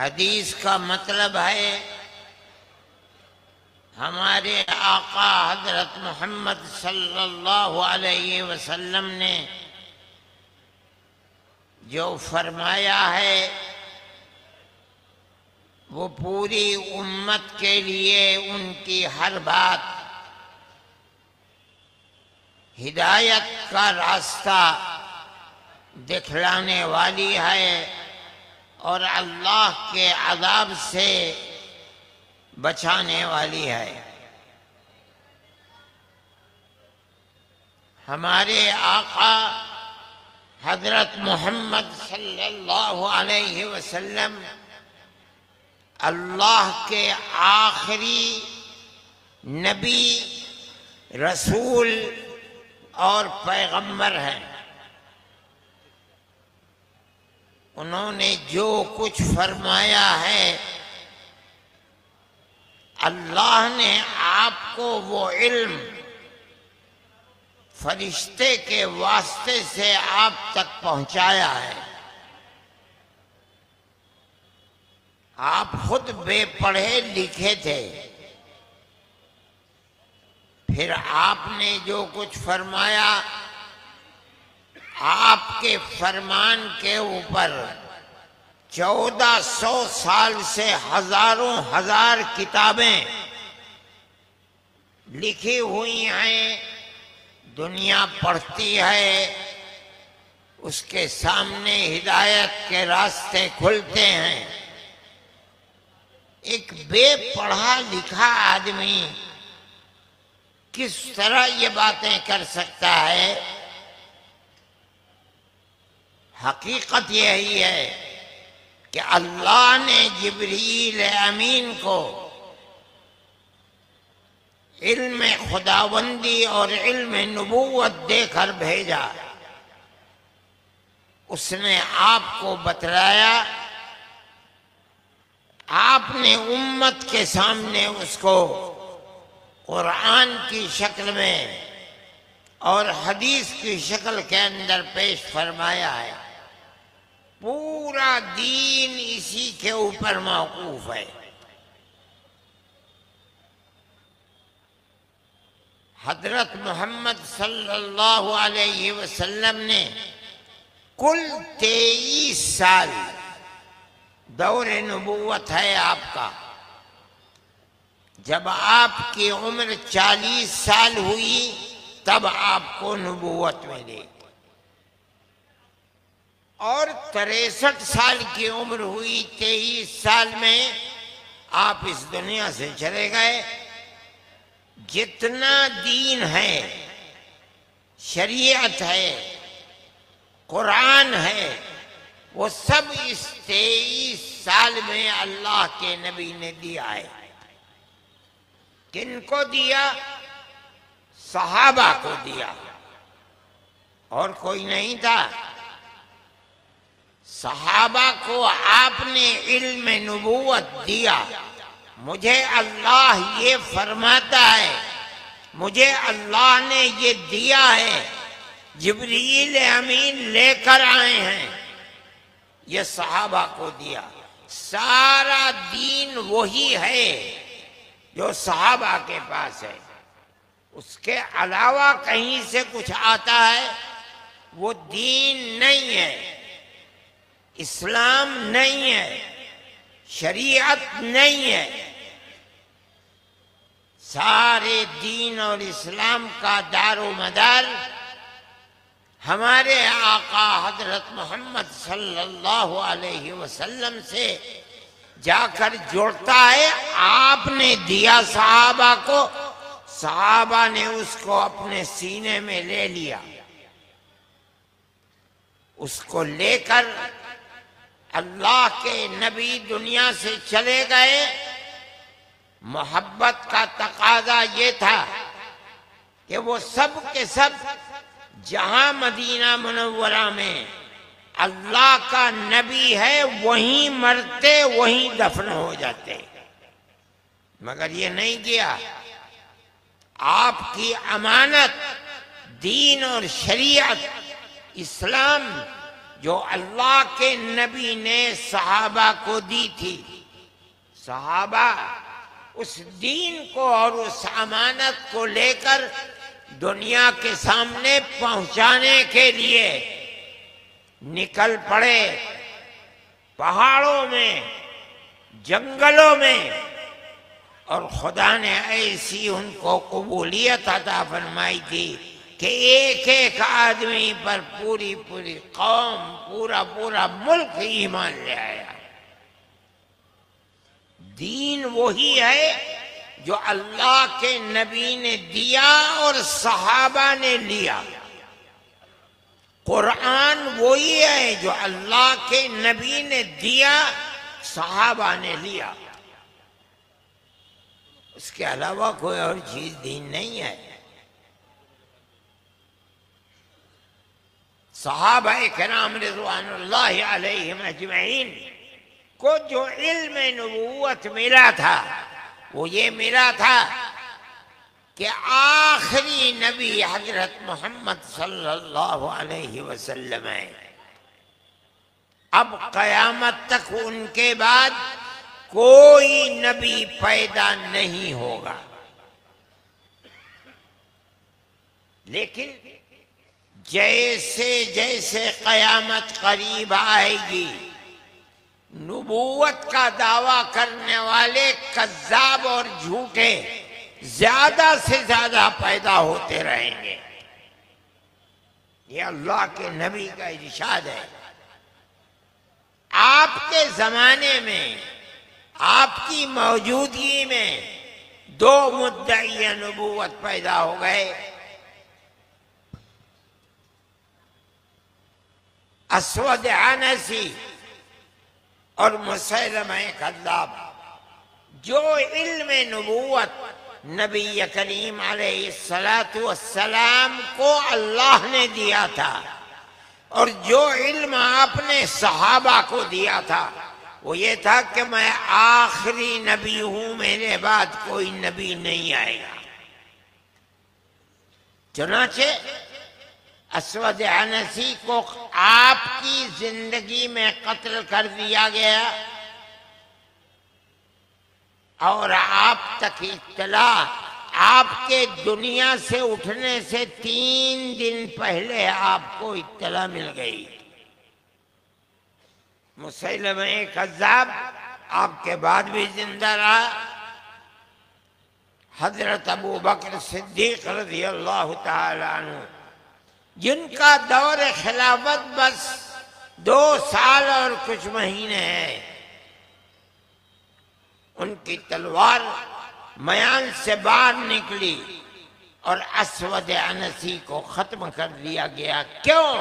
हदीस का मतलब है हमारे आका हजरत मोहम्मद सल्लल्लाहु अलैहि वसल्लम ने जो फरमाया है वो पूरी उम्मत के लिए उनकी हर बात हिदायत का रास्ता दिखलाने वाली है और अल्लाह के अज़ाब से बचाने वाली है। हमारे आका हजरत मोहम्मद सल्लल्लाहु अलैहि वसल्लम अल्लाह के आखिरी नबी, रसूल और पैगंबर हैं। उन्होंने जो कुछ फरमाया है अल्लाह ने आपको वो इल्म फरिश्ते के वास्ते से आप तक पहुंचाया है। आप खुद बेपढ़े लिखे थे, फिर आपने जो कुछ फरमाया आपके फरमान के ऊपर 1400 साल से हजारों हजार किताबें लिखी हुई हैं। दुनिया पढ़ती है, उसके सामने हिदायत के रास्ते खुलते हैं। एक बेपढ़ा लिखा आदमी किस तरह ये बातें कर सकता है? हकीकत यही है कि अल्लाह ने जिब्रील अमीन को इल्म खुदाबंदी और इल्म नबूवत देकर भेजा। उसने आपको बतलाया, आपने उम्मत के सामने उसको कुरान की शक्ल में और हदीस की शक्ल के अंदर पेश फरमाया है। पूरा दीन इसी के ऊपर मौकूफ है। हजरत मोहम्मद सल्लल्लाहु अलैहि वसल्लम ने कुल 23 साल दौरे नबूवत है आपका। जब आपकी उम्र 40 साल हुई तब आपको नबूवत मिली और 63 साल की उम्र हुई 23 साल में आप इस दुनिया से चले गए। जितना दीन है, शरीयत है, कुरान है, वो सब इस 23 साल में अल्लाह के नबी ने दिया है। किनको दिया? सहाबा को दिया, और कोई नहीं था। सहाबा को आपने इल्म नबूवत दिया। मुझे अल्लाह ये फरमाता है, मुझे अल्लाह ने ये दिया है, जिब्रील अमीन लेकर आए हैं, ये सहाबा को दिया। सारा दीन वही है जो सहाबा के पास है। उसके अलावा कहीं से कुछ आता है वो दीन नहीं है, इस्लाम नहीं है, शरीयत नहीं है। सारे दीन और इस्लाम का दारो मदार हमारे आका हजरत मोहम्मद सल्लल्लाहु अलैहि वसल्लम से जाकर जुड़ता है। आपने दिया सहाबा को, सहाबा ने उसको अपने सीने में ले लिया। उसको लेकर अल्लाह के नबी दुनिया से चले गए। मोहब्बत का तकाजा ये था कि वो सब के सब जहां मदीना मुनव्वरा में अल्लाह का नबी है वहीं मरते वहीं दफन हो जाते, मगर ये नहीं किया। आपकी अमानत दीन और शरीयत इस्लाम जो अल्लाह के नबी ने सहाबा को दी थी। सहाबा उस दीन को और उस अमानत को लेकर दुनिया के सामने पहुंचाने के लिए निकल पड़े। पहाड़ों में, जंगलों में, और खुदा ने ऐसी उनको कबूलियत अता फरमाई थी कि एक एक आदमी पर पूरी पूरी कौम, पूरा पूरा मुल्क ईमान ले आया। दीन वही है जो अल्लाह के नबी ने दिया और सहाबा ने लिया। कुरान वही है जो अल्लाह के नबी ने दिया, सहाबा ने लिया। उसके अलावा कोई और चीज दीन नहीं है। सहाबा किराम रिज़वानुल्लाहि अलैहिम अजमईन को जो इल्म नबूवत मिला था वो ये मिला था कि आखिरी नबी हजरत मोहम्मद सल्लल्लाहु अलैहि वसल्लम है। अब कयामत तक उनके बाद कोई नबी पैदा नहीं होगा। लेकिन जैसे जैसे कयामत करीब आएगी, नबूवत का दावा करने वाले कज़्ज़ाब और झूठे ज्यादा से ज्यादा पैदा होते रहेंगे। ये अल्लाह के नबी का इरशाद है। आपके जमाने में, आपकी मौजूदगी में दो मुद्दई नबूवत पैदा हो गए। अस्वद अनसी और मुसैलमा कज़्ज़ाब, जो इल्म नबूवत नबी करीम अलैहिस्सलातु वस्सलाम को अल्लाह ने दिया था और जो इल्म आपने सहाबा को दिया था वो ये था कि मैं आखिरी नबी हूं, मेरे बाद कोई नबी नहीं आएगा। चुनाचे अस्वद अनसी को आपकी जिंदगी में कत्ल कर दिया गया और आप तक इत्तला आपके दुनिया से उठने से 3 दिन पहले आपको इत्तला मिल गई। मुसैलमा कज़्ज़ाब आपके बाद भी जिंदा रहा। हजरत अबू बकर सिद्दीक रज़ी अल्लाह तआला अन्हु, जिनका दौर खिलाफत बस 2 साल और कुछ महीने हैं, उनकी तलवार मयान से बाहर निकली और अस्वद अनसी को खत्म कर दिया गया। क्यों?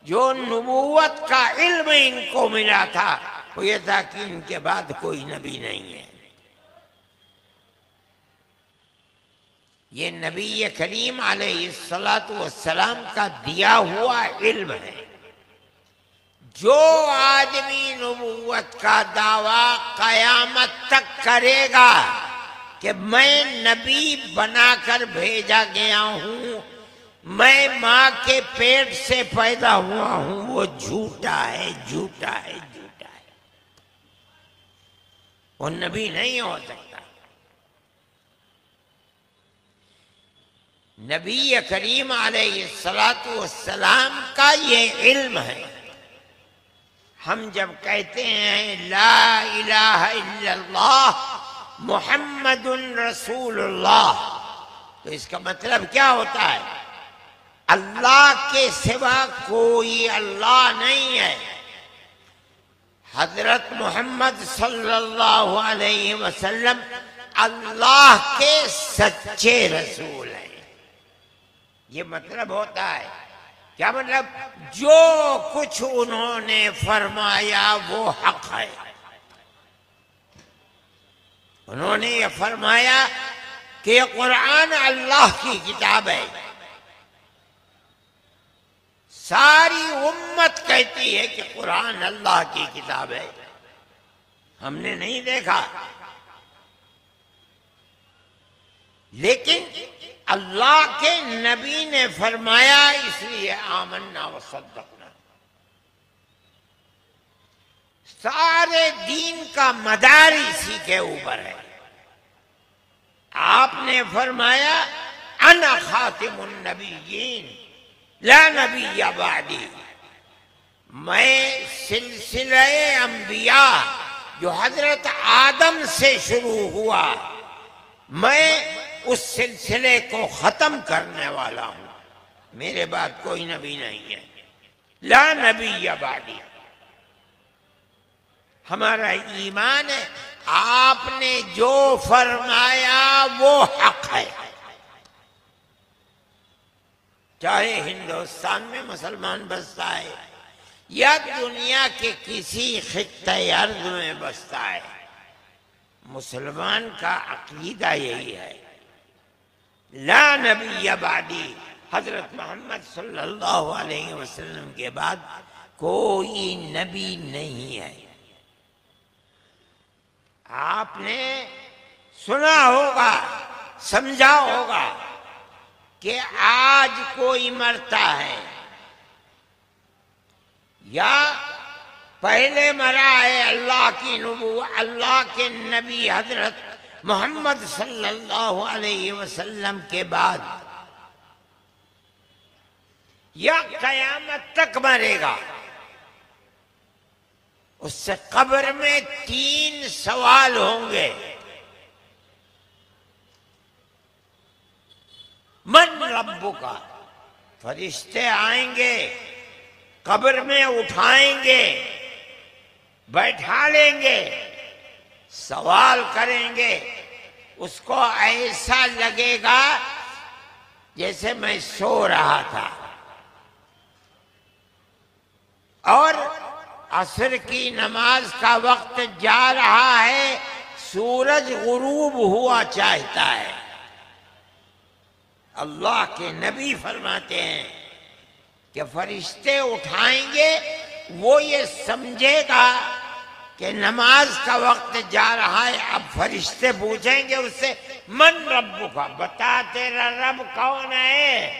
जो नबूवत का इल्म इनको मिला था वो ये था कि इनके बाद कोई नबी नहीं है। ये नबी करीम अलैहिस्सलातु वस्सलाम का दिया हुआ इल्म है। जो आदमी नबूवत का दावा कयामत तक करेगा कि मैं नबी बनाकर भेजा गया हूं, मैं मां के पेट से पैदा हुआ हूं, वो झूठा है, झूठा है, झूठा है। वो नबी नहीं हो सकता। नबी करीम अलैहिस्सलातु वस्सलाम का ये इल्म है। हम जब कहते हैं ला इलाहा इल्लल्लाह मुहम्मदुन रसूलुल्लाह, तो इसका मतलब क्या होता है? अल्लाह के सिवा कोई अल्लाह नहीं है। हजरत मोहम्मद सल्लल्लाहु अलैहि वसल्लम अल्लाह के सच्चे रसूल हैं। ये मतलब होता है। क्या मतलब? जो कुछ उन्होंने फरमाया वो हक है। उन्होंने ये फरमाया कि कुरान अल्लाह की किताब है। सारी उम्मत कहती है कि कुरान अल्लाह की किताब है। हमने नहीं देखा, लेकिन अल्लाह के नबी ने फरमाया, इसलिए आमन्ना व सद्दक़ना। सारे दीन का मदार इसी के ऊपर है। आपने फरमाया अना खातिमुन नबिय्यीन ला नबिय्य बादी, मैं सिलसिले अंबिया जो हजरत आदम से शुरू हुआ, मैं उस सिलसिले को खत्म करने वाला हूं, मेरे बाद कोई नबी नहीं है। ला नबिय्य बादी, हमारा ईमान है आपने जो फरमाया वो हक है। चाहे हिंदुस्तान में मुसलमान बसता है या दुनिया के किसी खित्ते अर्ज में बसता है, मुसलमान का अकीदा यही है, ला नबिय्य बादी, हजरत मोहम्मद सल्लल्लाहु अलैहि वसल्लम के बाद कोई नबी नहीं है। आपने सुना होगा, समझा होगा कि आज कोई मरता है या पहले मरा है अल्लाह की नबूवत, अल्लाह के नबी हजरत मोहम्मद सल्लल्लाहु अलैहि वसल्लम के बाद, या कयामत तक मरेगा, उससे कब्र में 3 सवाल होंगे। मन रब्बुका, फरिश्ते आएंगे, कब्र में उठाएंगे, बैठा लेंगे, सवाल करेंगे, उसको ऐसा लगेगा जैसे मैं सो रहा था। और असर की नमाज का वक्त जा रहा है, सूरज गुरूब हुआ चाहता है। अल्लाह के नबी फरमाते हैं कि फरिश्ते उठाएंगे, वो ये समझेगा कि नमाज का वक्त जा रहा है। अब फरिश्ते पूछेंगे उससे, मन रब्बुका, बता तेरा रब कौन है।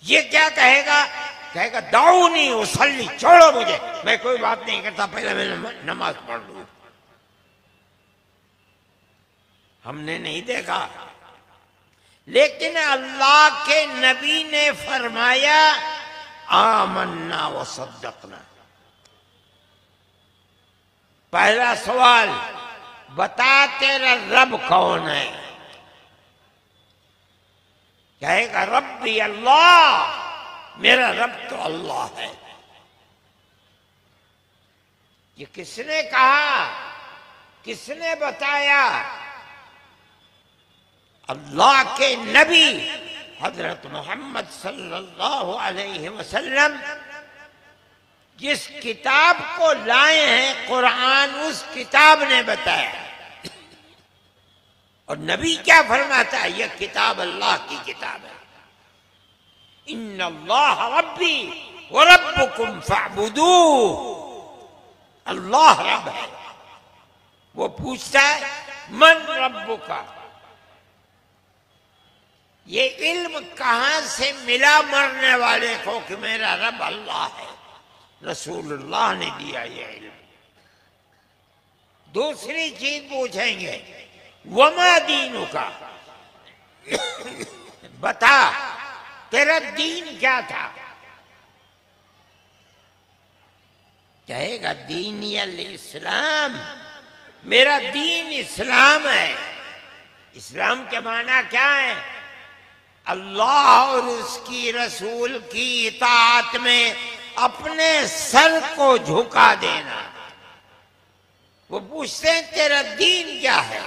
ये क्या कहेगा? कहेगा दाऊनी उसल्ली, छोड़ो मुझे, मैं कोई बात नहीं करता, पहले मैं नमाज पढ़ लूं। हमने नहीं देखा, लेकिन अल्लाह के नबी ने फरमाया आमन्ना व सद्दक़ना। पहला सवाल, बता तेरा रब कौन है। कहेगा रब्बी अल्लाह, मेरा रब तो अल्लाह है। ये किसने कहा, किसने बताया? अल्लाह के नबी हजरत मोहम्मद सल्लल्लाहु अलैहि वसल्लम जिस किताब को लाए हैं कुरान, उस किताब ने बताया। और नबी क्या फरमाता है? यह किताब अल्लाह की किताब है। इन्नल्लाह रब्बी व रब्बुकुम फअबुदू, अल्लाह रब है। वो पूछता है मन रब्बुका, ये इल्म कहां से मिला मरने वाले को कि मेरा रब अल्लाह है? रसूलुल्लाह ने दिया ये इल्म। दूसरी चीज पूछेंगे, वमा दीनुका, बता तेरा दीन क्या था? कहेगा दीन अल इस्लाम, मेरा दीन इस्लाम है। इस्लाम के माना क्या है? अल्लाह और उसकी रसूल की इताअत में अपने सर को झुका देना। वो पूछते हैं तेरा दीन क्या है?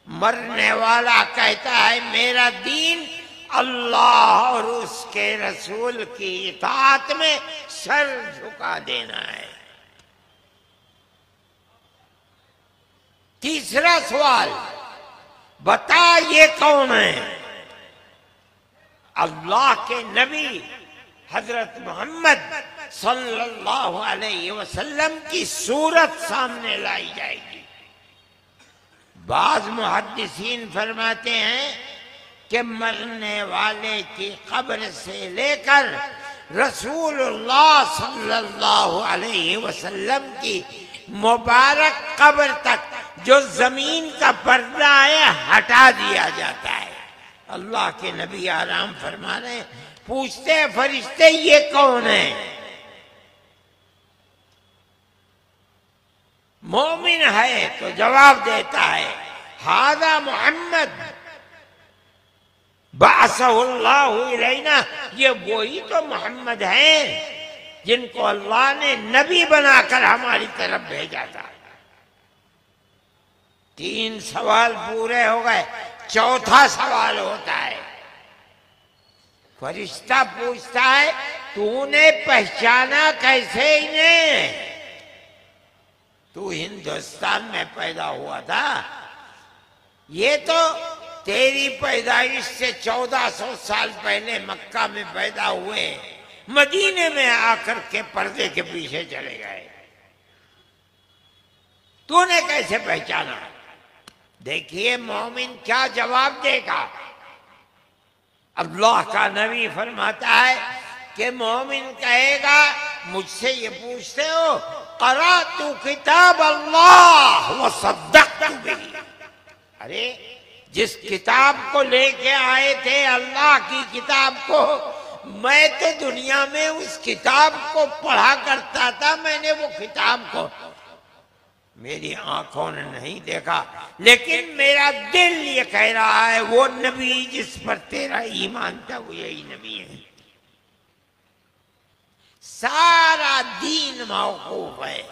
मरने वाला कहता है मेरा दीन अल्लाह और उसके रसूल की इताअत में सर झुका देना है। तीसरा सवाल, बता ये कौन है? अल्लाह के नबी हजरत मोहम्मद सल्लल्लाहु अलैहि वसल्लम की सूरत सामने लाई जाएगी। बाज मुहद्दिसीन फरमाते हैं कि मरने वाले की कब्र से लेकर रसूलुल्लाह सल्लल्लाहु अलैहि वसल्लम की मुबारक कब्र तक जो जमीन का पर्दा है हटा दिया जाता है। अल्लाह के नबी आराम फरमा रहे हैं, पूछते हैं फरिश्ते ये कौन है? मोमिन है तो जवाब देता है, हादा मोहम्मद बासहुल्लाहु इलैना, ये वही तो मोहम्मद हैं जिनको अल्लाह ने नबी बनाकर हमारी तरफ भेजा था। 3 सवाल पूरे हो गए, चौथा सवाल होता है। फरिश्ता पूछता है, तूने पहचाना कैसे इन्हें? तू हिंदुस्तान में पैदा हुआ था, ये तो तेरी पैदाइश से 1400 साल पहले मक्का में पैदा हुए, मदीने में आकर के पर्दे के पीछे चले गए, तूने कैसे पहचाना? देखिए मोमिन क्या जवाब देगा। अल्लाह का नबी फरमाता है कि मोमिन कहेगा, मुझसे ये पूछते हो, क़राअतु किताब अल्लाह व सद्दक़तु बिही। अरे जिस किताब को लेके आए थे, अल्लाह की किताब को, मैं तो दुनिया में उस किताब को पढ़ा करता था, मैंने वो किताब को मेरी आंखों ने नहीं देखा, लेकिन मेरा दिल ये कह रहा है वो नबी जिस पर तेरा ईमान था वो यही नबी है। सारा दीन मौकूफ है।